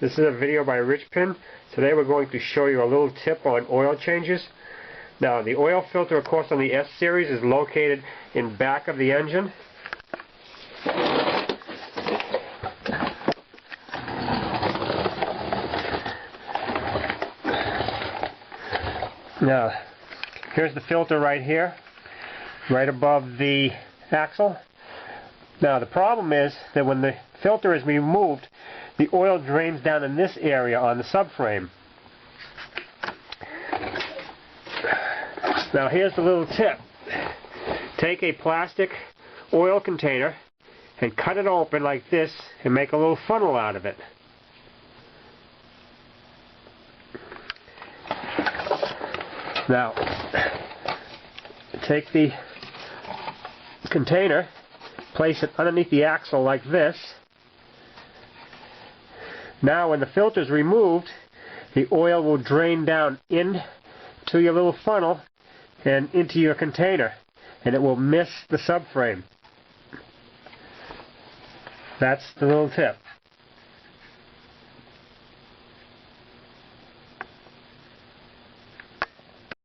This is a video by Richpin. Today we're going to show you a little tip on oil changes. Now the oil filter, of course, on the S series is located in back of the engine. Now here's the filter right here, right above the axle. Now the problem is that when the filter is removed, the oil drains down in this area on the subframe. Now here's the little tip. Take a plastic oil container and cut it open like this and make a little funnel out of it. Now take the container, place it underneath the axle like this. Now when the filter is removed, the oil will drain down into your little funnel and into your container, and it will miss the subframe. That's the little tip.